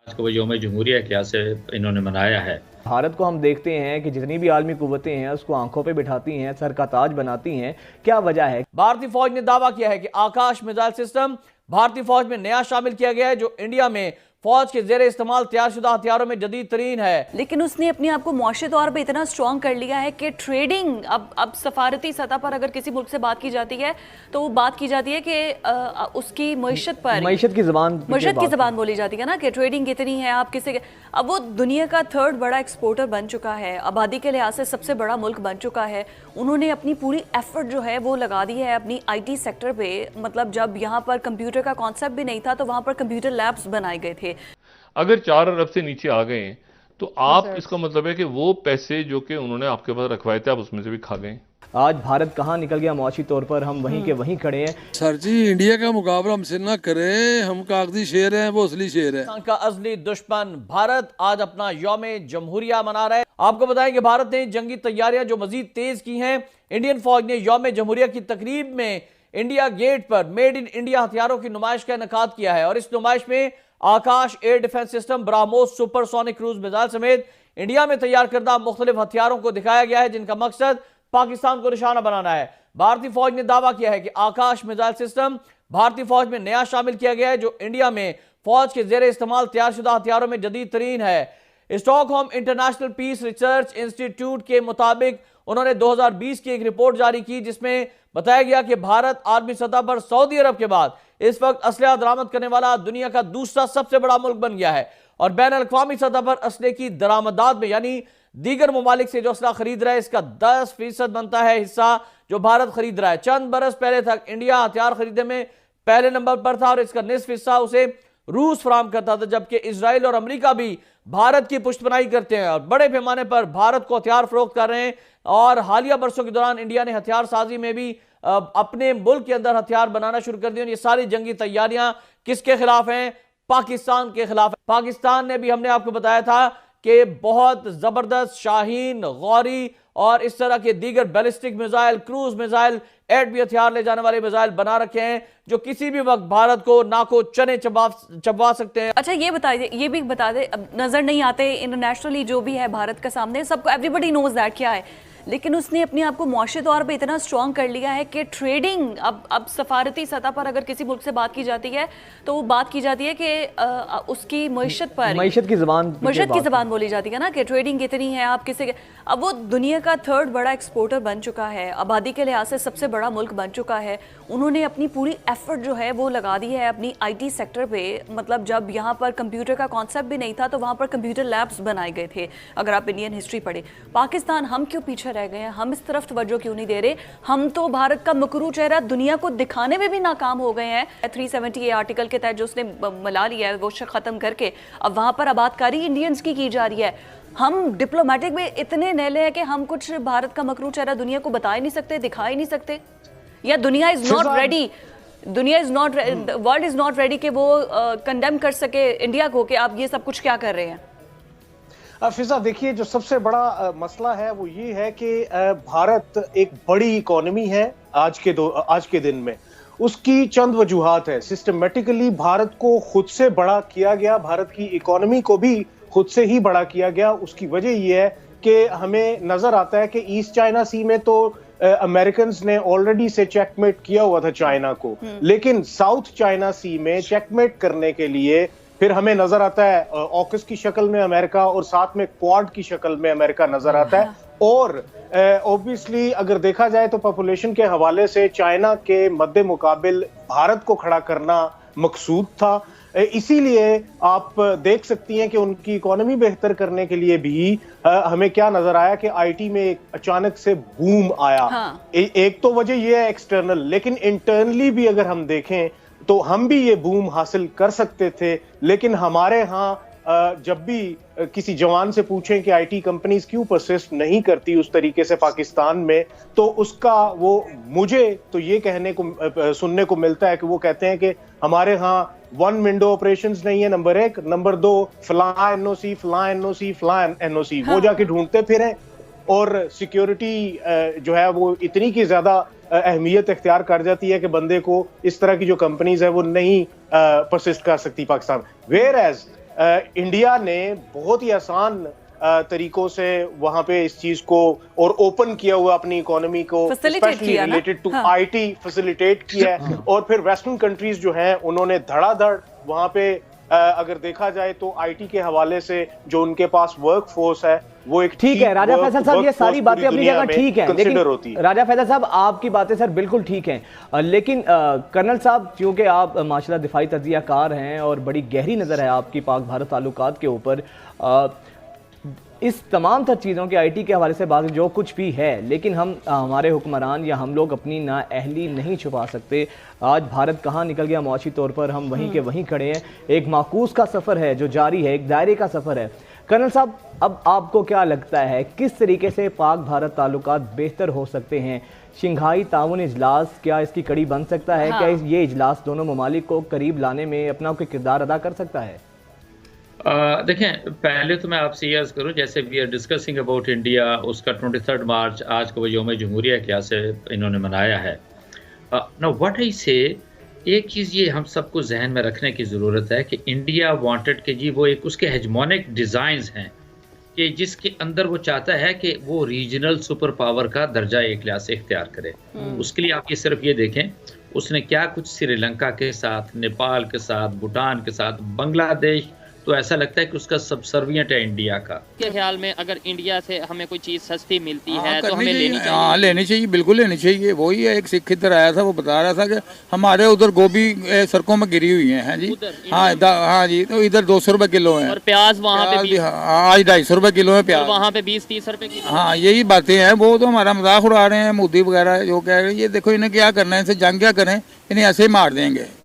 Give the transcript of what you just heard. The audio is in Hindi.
आज को वो यौम जमहूरिया क्या से इन्होंने मनाया है। भारत को हम देखते हैं कि जितनी भी आलमी कुव्वतें हैं उसको आंखों पे बिठाती हैं, सर का ताज बनाती हैं। क्या वजह है? भारतीय फौज ने दावा किया है कि आकाश मिसाइल सिस्टम भारतीय फौज में नया शामिल किया गया है, जो इंडिया में फौज के जेर इस्तेमाल तैयारशुदा हथियारों में जदीद तरीन है। लेकिन उसने अपने आप को मुआशी तौर पे इतना स्ट्रॉन्ग कर लिया है कि ट्रेडिंग अब सफारती सतह पर अगर किसी मुल्क से बात की जाती है तो वो बात की जाती है कि उसकी मईशत पर मईशत की ज़बान बोली जाती है ना, कि ट्रेडिंग कितनी है, आप किसे। अब वो दुनिया का थर्ड बड़ा एक्सपोर्टर बन चुका है, आबादी के लिहाज से सबसे बड़ा मुल्क बन चुका है। उन्होंने अपनी पूरी एफर्ट जो है वो लगा दी है अपनी IT सेक्टर पे। मतलब जब यहाँ पर कंप्यूटर का कॉन्सेप्ट भी नहीं था तो वहाँ पर कंप्यूटर लैब्स बनाए गए थे। अगर 4 अरब से नीचे आ गए हैं तो आप इसका मतलब है कि वो पैसे जो कि उन्होंने आपके पास रखवाए थे आप उसमें से भी खा गए। आज भारत कहाँ निकल गया मुआशी तौर पर, हम वहीं के वहीं खड़े हैं। सर जी, इंडिया का मुकाबला हमसे ना करें, हम कागजी शेर हैं, वो असली शेर है। का असली दुश्मन भारत आज अपना यौम जमहूरिया मना रहा है। आपको बताएं कि भारत ने जंगी तैयारियां जो मजीद तेज की हैं। इंडियन फौज ने यौम जमहूरिया की तकरीब में इंडिया गेट पर मेड इन इंडिया हथियारों की नुमाइश का इनेकाद किया है और इस नुमाइश में Akash air defence system, BrahMos supersonic cruise missile समेत इंडिया में तैयार करदा मुख्तलिफ हथियारों को दिखाया गया है, जिनका मकसद पाकिस्तान को निशाना बनाना है। भारतीय फौज ने दावा किया है कि आकाश मिसाइल सिस्टम भारतीय फौज में नया शामिल किया गया है, जो इंडिया में फौज के जेर इस्तेमाल तैयारशुदा हथियारों में जदीद तरीन है। Stockholm International Peace Research Institute के मुताबिक उन्होंने 2020 की एक रिपोर्ट जारी की जिसमें बताया गया कि भारत आलमी सतह पर सऊदी अरब के बाद इस वक्त असलहा दरामद करने वाला दुनिया का दूसरा सबसे बड़ा मुल्क बन गया है और बैन अल-अक़वामी सतह पर असले की दरामदात में यानी दीगर ममालिक से जो असला खरीद रहा है इसका 10% बनता है हिस्सा जो भारत खरीद रहा है। चंद बरस पहले तक इंडिया हथियार खरीदने में पहले नंबर पर था और इसका निस्फ हिस्सा उसे रूस फराम करता था, जबकि इजराइल और अमेरिका भी भारत की पुष्टबनाई करते हैं और बड़े पैमाने पर भारत को हथियार फरोख्त कर रहे हैं। और हालिया बरसों के दौरान इंडिया ने हथियार साजी में भी अपने मुल्क के अंदर हथियार बनाना शुरू कर दिए। ये सारी जंगी तैयारियां किसके खिलाफ हैं? पाकिस्तान के खिलाफ। पाकिस्तान ने भी, हमने आपको बताया था कि बहुत जबरदस्त शाहीन, गौरी और इस तरह के दीगर बैलिस्टिक मिसाइल, क्रूज मिसाइल, एटमी हथियार ले जाने वाले मिसाइल बना रखे हैं जो किसी भी वक्त भारत को नाको चने चबा सकते हैं। अच्छा, ये भी बता दे, नजर नहीं आते इंटरनेशनली जो भी है भारत के सामने, सबको एवरीबडी नोज दैट क्या है, लेकिन उसने अपने आप को मुआशी तौर पे इतना स्ट्रॉन्ग कर लिया है कि ट्रेडिंग अब सफारती सतह पर अगर किसी मुल्क से बात की जाती है तो वो बात की जाती है कि उसकी मईशत की ज़बान बोली जाती है ना, कि ट्रेडिंग कितनी है, आप किसे। अब वो दुनिया का थर्ड बड़ा एक्सपोर्टर बन चुका है, आबादी के लिहाज से सबसे बड़ा मुल्क बन चुका है। उन्होंने अपनी पूरी एफर्ट जो है वो लगा दी है अपनी IT सेक्टर पे। मतलब जब यहाँ पर कंप्यूटर का कॉन्सेप्ट भी नहीं था तो वहाँ पर कंप्यूटर लैब्स बनाए गए थे। अगर आप इंडियन हिस्ट्री पढ़े, पाकिस्तान हम क्यों पीछे रह गए हैं? हम इस तरफ तवज्जो क्यों नहीं दे रहे? हम तो भारत का मकरू चेहरा दुनिया को दिखाने में भी नाकाम हो गए हैं। 370 आर्टिकल के तहत जो उसने मिला लिया है वो खत्म करके अब वहां पर आबादकारी इंडियंस की जा रही है। हम डिप्लोमेटिक में इतने नैले हैं कि हम कुछ भारत का मकरू चेहरा दुनिया को बता ही नहीं सकते, दिखा ही नहीं सकते, या दुनिया is not ready, world is not ready कि वो कंडेम कर सके इंडिया को कि आप ये सब कुछ क्या कर रहे हैं। फिजा, देखिए, जो सबसे बड़ा मसला है वो ये है कि भारत एक बड़ी इकोनॉमी है आज के दिन में। उसकी चंद वजूहात है। सिस्टमेटिकली भारत को खुद से बड़ा किया गया, भारत की इकोनॉमी को भी खुद से ही बड़ा किया गया। उसकी वजह ये है कि हमें नजर आता है कि ईस्ट चाइना सी में तो अमेरिकन ने ऑलरेडी से चेकमेट किया हुआ था चाइना को, लेकिन साउथ चाइना सी में चेकमेट करने के लिए फिर हमें नजर आता है ऑकस की शक्ल में अमेरिका और साथ में क्वाड की शक्ल में अमेरिका नजर आता है। और ऑब्वियसली अगर देखा जाए तो पॉपुलेशन के हवाले से चाइना के मद्दे मुकाबिल भारत को खड़ा करना मकसूद था। इसीलिए आप देख सकती हैं कि उनकी इकोनॉमी बेहतर करने के लिए भी हमें क्या नजर आया कि IT में एक अचानक से बूम आया। हाँ। एक तो वजह यह है एक्सटर्नल, लेकिन इंटरनली भी अगर हम देखें तो हम भी ये बूम हासिल कर सकते थे। लेकिन हमारे यहाँ जब भी किसी जवान से पूछें कि IT कंपनीज क्यों परसिस्ट नहीं करती उस तरीके से पाकिस्तान में, तो उसका वो मुझे तो ये सुनने को मिलता है कि वो कहते हैं कि हमारे यहाँ वन विंडो ऑपरेशंस नहीं है, नंबर 1, नंबर 2 फला NOC फला NOC फला NOC। हाँ। वो जाके ढूंढते फिरें और सिक्योरिटी जो है वो इतनी की ज्यादा अहमियत इख्तियार कर जाती है कि बंदे को इस तरह की जो कंपनीज है वो नहीं परसिस्ट कर सकती पाकिस्तान। वेयर एज इंडिया ने बहुत ही आसान तरीकों से वहां पे इस चीज को और ओपन किया हुआ अपनी इकोनॉमी को, specially related to IT facilitate किया है। और फिर वेस्टर्न कंट्रीज जो हैं उन्होंने धड़ाधड़ वहां पे अगर देखा जाए तो आईटी के हवाले से जो उनके पास वर्क फोर्स है वो एक ठीक है। राजा फैसल साहब, ये सारी बातें अपनी जगह ठीक है, लेकिन राजा फैसल साहब आपकी बातें सर बिल्कुल ठीक हैं, लेकिन कर्नल साहब क्योंकि आप माशाल्लाह दिफाई तजियाकार हैं और बड़ी गहरी नज़र है आपकी पाक भारत ताल्लुकात के ऊपर, इस तमाम तर चीज़ों के आईटी के हवाले से बात जो कुछ भी है, लेकिन हम हमारे हुक्मरान या हम लोग अपनी नाअहली नहीं छुपा सकते। आज भारत कहाँ निकल गया मुआशी तौर पर, हम वहीं के वहीं खड़े हैं। एक माकूस का सफ़र है जो जारी है, एक दायरे का सफ़र है। कर्नल साहब, अब आपको क्या लगता है किस तरीके से पाक भारत ताल्लुकात बेहतर हो सकते हैं? शंघाई ताउन इजलास क्या इसकी कड़ी बन सकता है? क्या ये इजलास दोनों ममालिक को करीब लाने में अपना कोई किरदार अदा कर सकता है? देखें, पहले तो मैं आपसे ये अर्ज़ करूँ, जैसे we are discussing about India, उसका 23 मार्च आज को वो यौम जमहूरिया क्या से इन्होंने मनाया है। ना व्हाट आई से, एक चीज़ ये हम सबको जहन में रखने की ज़रूरत है कि इंडिया वांटेड कि जी वो एक उसके हेजमोनिक डिज़ाइंस हैं कि जिसके अंदर वो चाहता है कि वो रीजनल सुपर पावर का दर्जा एक लिहाज से इख्तियार करे। उसके लिए आप ये सिर्फ ये देखें उसने क्या कुछ श्रीलंका के साथ, नेपाल के साथ, भूटान के साथ, बांग्लादेश, तो ऐसा लगता है कि उसका सबसर्विएंट है इंडिया का। के ख्याल में अगर इंडिया से हमें कोई चीज़ सस्ती मिलती है तो हमें लेनी चाहिए। हाँ, लेनी चाहिए, बिल्कुल लेनी चाहिए। वही है, एक सिख इधर आया था, वो बता रहा था कि हमारे उधर गोभी सड़कों में गिरी हुई है जी। हाँ जी, तो इधर 200 रुपए किलो है, और प्याज वहाँ पे आज 250 रुपए किलो है प्याज, वहाँ पे 20-30 रुपए किलो। हाँ, यही बातें हैं। वो तो हमारा मजाक उड़ा रहे हैं मोदी वगैरह, जो कह रहे हैं। ये देखो इन्हें क्या करना है, इनसे जंग क्या करें, इन्हें ऐसे ही मार देंगे।